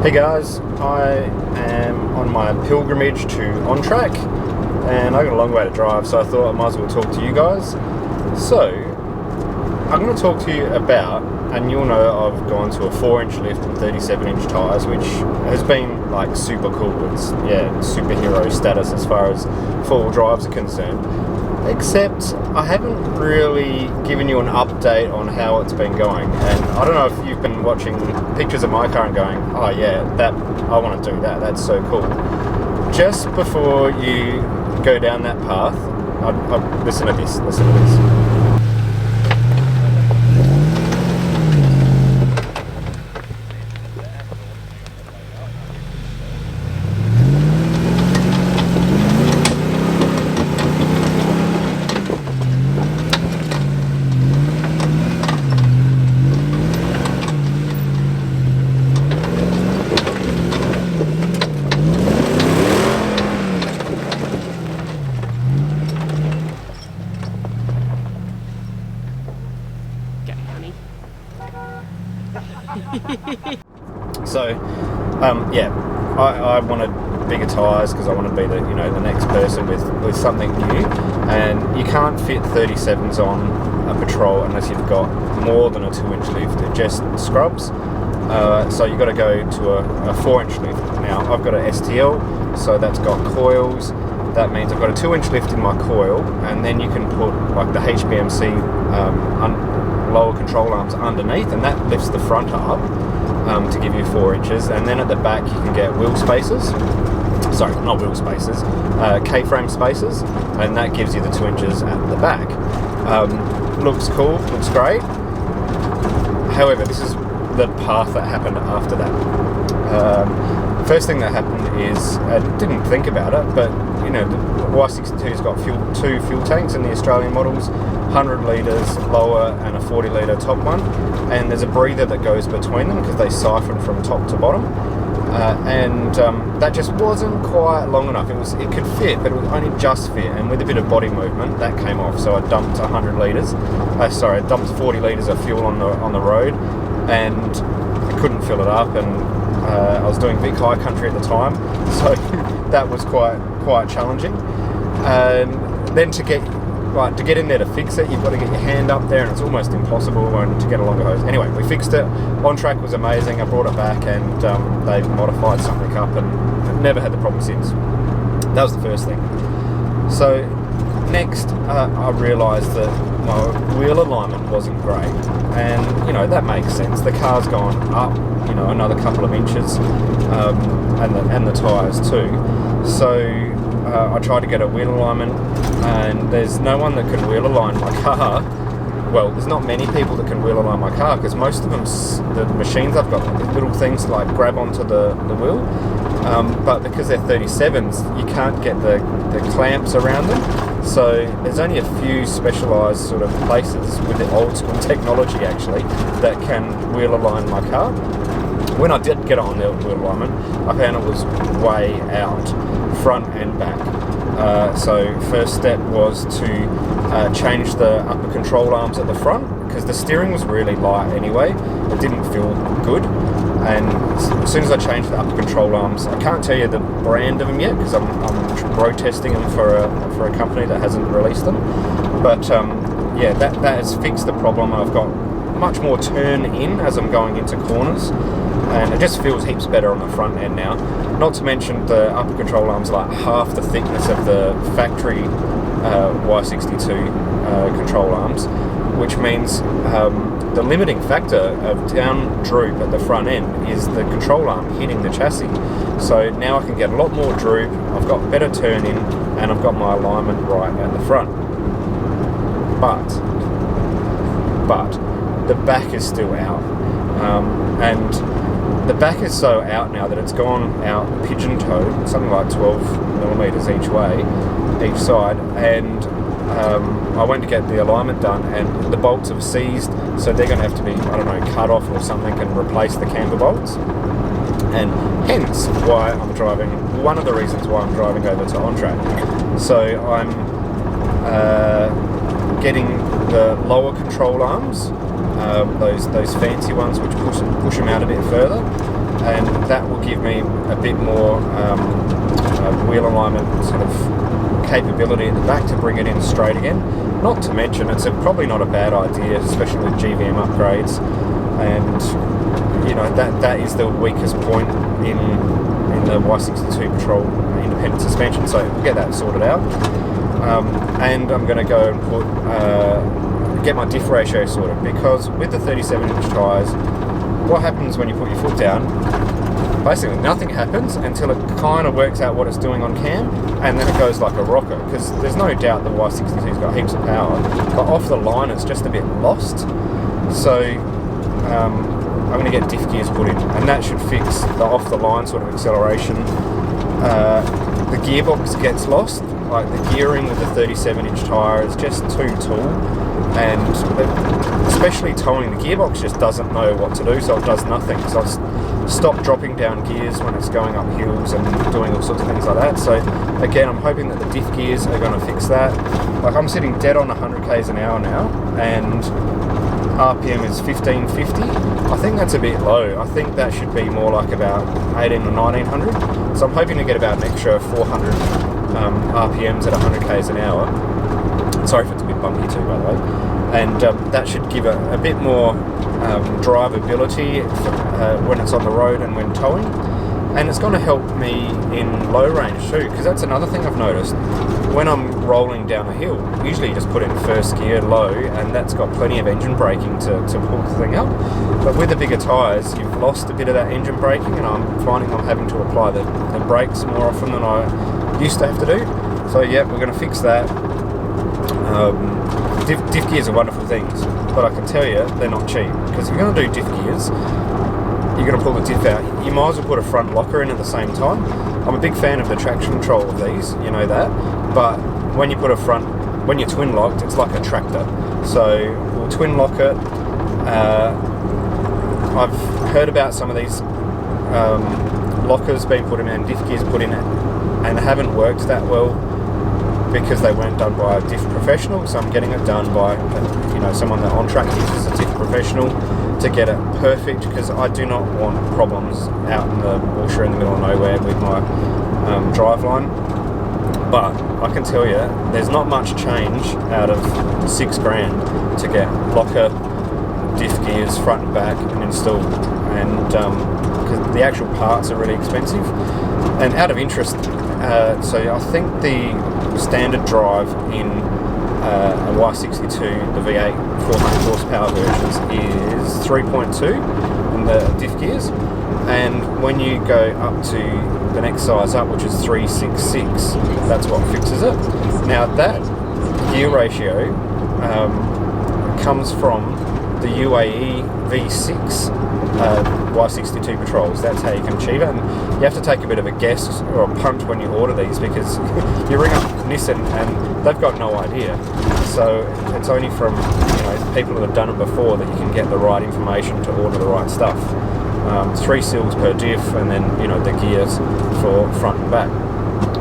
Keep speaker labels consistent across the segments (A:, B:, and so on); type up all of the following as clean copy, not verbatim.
A: Hey guys, I am on my pilgrimage to On Track and I got a long way to drive, so I thought I might as well talk to you guys. So, I'm going to talk to you about, and you'll know I've gone to a 4-inch lift and 37-inch tyres, which has been like super cool. It's, superhero status as far as four-wheel drives are concerned. Except I haven't really given you an update on how it's been going, and I don't know if you've been watching pictures of my car and going, oh yeah, that I want to do that, that's so cool. Just before you go down that path, listen to this. So, I wanted bigger tyres because I want to be the next person with something new, and you can't fit 37s on a Patrol unless you've got more than a 2-inch lift. It just scrubs. So you've got to go to a 4-inch lift. Now I've got a STL, so that's got coils. That means I've got a 2-inch lift in my coil, and then you can put like the HBMC lower control arms underneath, and that lifts the front up to give you 4 inches, and then at the back you can get wheel spacers. Sorry, not wheel spacers, K-frame spacers, and that gives you the 2 inches at the back. Looks cool, looks great. However, this is the path that happened after that. First thing that happened is, I didn't think about it, but the Y62's got two fuel tanks in the Australian models, 100 litres lower and a 40 litre top one, and there's a breather that goes between them because they siphon from top to bottom, and that just wasn't quite long enough. It could fit, but it would only just fit, and with a bit of body movement that came off, so I dumped 40 litres of fuel on the road, and I couldn't fill it up, and I was doing big high country at the time, so that was quite challenging. And then to get in there to fix it, you've got to get your hand up there, and it's almost impossible, and to get a longer hose. Anyway, we fixed it. On Track was amazing. I brought it back, and they modified something up, and I've never had the problem since. That was the first thing. So next, I realised that my wheel alignment wasn't great, and that makes sense. The car's gone up, another couple of inches, and the tyres too. So I tried to get a wheel alignment, and there's no one that can wheel align my car. Well, there's not many people that can wheel align my car, because most of them, the machines I've got, little things to like grab onto the wheel, but because they're 37s, you can't get the clamps around them. So there's only a few specialised sort of places with the old school technology actually that can wheel align my car. When I did get it on the wheel alignment, I found it was way out, front and back. So first step was to change the upper control arms at the front, because the steering was really light anyway. It didn't feel good. And as soon as I changed the upper control arms, I can't tell you the brand of them yet because I'm road testing them for a company that hasn't released them. But that has fixed the problem. I've got much more turn in as I'm going into corners, and it just feels heaps better on the front end now. Not to mention the upper control arms are like half the thickness of the factory Y62 control arms, which means the limiting factor of down droop at the front end is the control arm hitting the chassis. So now I can get a lot more droop, I've got better turn in, and I've got my alignment right at the front. But the back is still out, and the back is so out now that it's gone out pigeon-toed, something like 12 millimeters each way, each side, and I went to get the alignment done, and the bolts have seized, so they're going to have to be, cut off or something and replace the camber bolts. And hence why I'm driving, one of the reasons why I'm driving over to On Track. So I'm getting the lower control arms, those fancy ones which push them out a bit further, and that will give me a bit more wheel alignment sort of capability at the back to bring it in straight again. Not to mention, it's probably not a bad idea, especially with GVM upgrades, and you know that is the weakest point in the Y62 Patrol independent suspension, so we'll get that sorted out. And I'm going to go and get my diff ratio sorted, because with the 37-inch tyres, what happens when you put your foot down? Basically nothing happens until it kind of works out what it's doing on cam, and then it goes like a rocket, because there's no doubt the Y62's got heaps of power, but off the line it's just a bit lost. So I'm going to get diff gears put in, and that should fix the off the line sort of acceleration. The gearbox gets lost, like the gearing with the 37-inch tyre is just too tall, and especially towing, the gearbox just doesn't know what to do, so it does nothing. So I stop dropping down gears when it's going up hills and doing all sorts of things like that. So again, I'm hoping that the diff gears are going to fix that. Like, I'm sitting dead on 100 k's an hour now, and RPM is 1550. I think that's a bit low. I think that should be more like about 18 or 1900. So I'm hoping to get about an extra 400 RPMs at 100 k's an hour. Sorry if it's a bit bumpy too, by the way. And that should give a bit more drivability when it's on the road and when towing. And it's going to help me in low range too, because that's another thing I've noticed. When I'm rolling down a hill, usually you just put in first gear low, and that's got plenty of engine braking to pull the thing up. But with the bigger tyres, you've lost a bit of that engine braking, and I'm finding I'm having to apply the brakes more often than I used to have to do. So yeah, we're going to fix that. Diff gears are wonderful things, but I can tell you they're not cheap, because if you're going to do diff gears, you're going to pull the diff out, you might as well put a front locker in at the same time. I'm a big fan of the traction control of these, you know that, but when you put when you're twin locked, it's like a tractor. So we'll twin lock it. I've heard about some of these lockers being put in and diff gears put in it, and haven't worked that well, because they weren't done by a diff professional. So I'm getting it done by someone that on track uses a diff professional to get it perfect, because I do not want problems out in the bush or in the middle of nowhere with my driveline. But I can tell you, there's not much change out of $6,000 to get locker, diff gears, front and back, and installed. And because the actual parts are really expensive. And out of interest, so I think the standard drive in a Y62, the V8 400 horsepower versions, is 3.2 in the diff gears, and when you go up to the next size up, which is 366, that's what fixes it. Now that gear ratio comes from the UAE V6 Y62 Patrols. That's how you can achieve it, and you have to take a bit of a guess or a punt when you order these, because you ring up Nissan and they've got no idea. So it's only from people that have done it before that you can get the right information to order the right stuff. 3 seals per diff, and then the gears for front and back,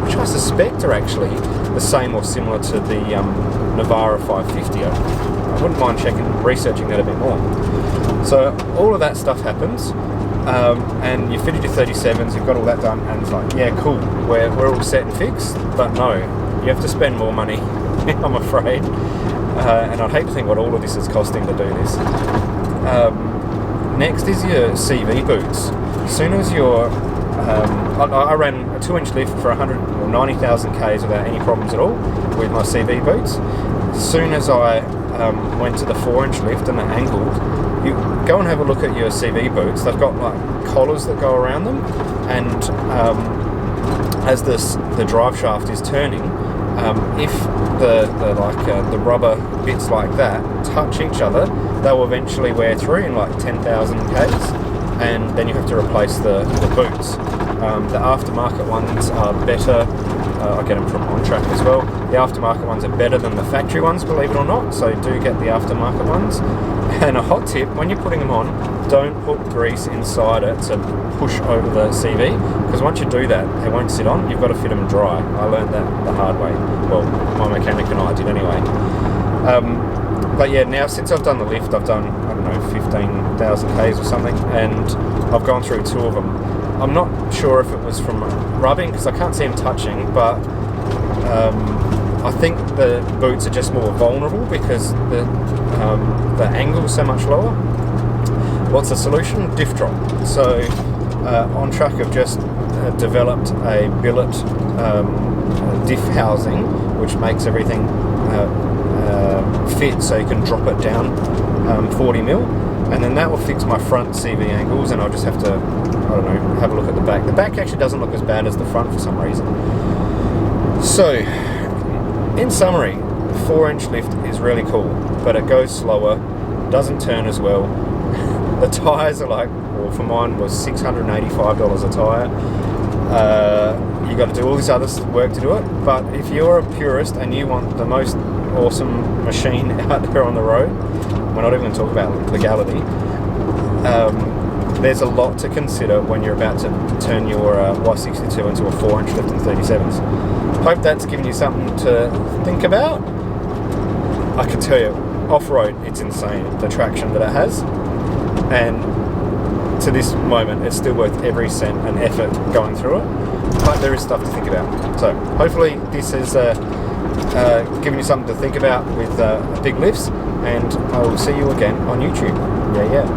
A: which I suspect are actually the same or similar to the Navara 550. I wouldn't mind researching that a bit more. So all of that stuff happens, and you fitted your 37s, you've got all that done, and it's like, yeah, cool, we're all set and fixed. But no, you have to spend more money, I'm afraid. And I'd hate to think what all of this is costing to do this. Next is your CV boots. As soon as you're I ran a 2-inch lift for 190,000 Ks without any problems at all with my CV boots. As soon as I went to the 4-inch lift and they're angled, you go and have a look at your CV boots. They've got like collars that go around them, and as the drive shaft is turning, if the rubber bits like that touch each other, they'll eventually wear through in like 10,000 Ks, and then you have to replace the boots. The aftermarket ones are better. I get them from On Track as well. The aftermarket ones are better than the factory ones, believe it or not, so do get the aftermarket ones. And a hot tip, when you're putting them on, don't put grease inside it to push over the CV, because once you do that, they won't sit on. You've got to fit them dry. I learned that the hard way. Well, my mechanic and I did anyway. But yeah, now since I've done the lift, I've done, 15,000 Ks or something, and I've gone through 2 of them. I'm not sure if it was from rubbing, because I can't see them touching, but I think the boots are just more vulnerable because the angle's so much lower. What's the solution? Diff drop. So On Track have just developed a billet diff housing, which makes everything fit, so you can drop it down 40mm, and then that will fix my front CV angles, and I'll just have to, I don't know, have a look at the back. The back actually doesn't look as bad as the front for some reason. So, in summary, 4-inch lift is really cool, but it goes slower, doesn't turn as well. The tyres are like, well, for mine was $685 a tyre. You got to do all this other work to do it, but if you're a purist and you want the most awesome machine out there on the road, we're not even going to talk about legality, there's a lot to consider when you're about to turn your Y62 into a 4-inch lift in 37s. Hope that's given you something to think about. I can tell you, off-road, it's insane, the traction that it has, and to this moment it's still worth every cent and effort going through it, but there is stuff to think about. So hopefully this has given you something to think about with big lifts, and I will see you again on YouTube. Yeah.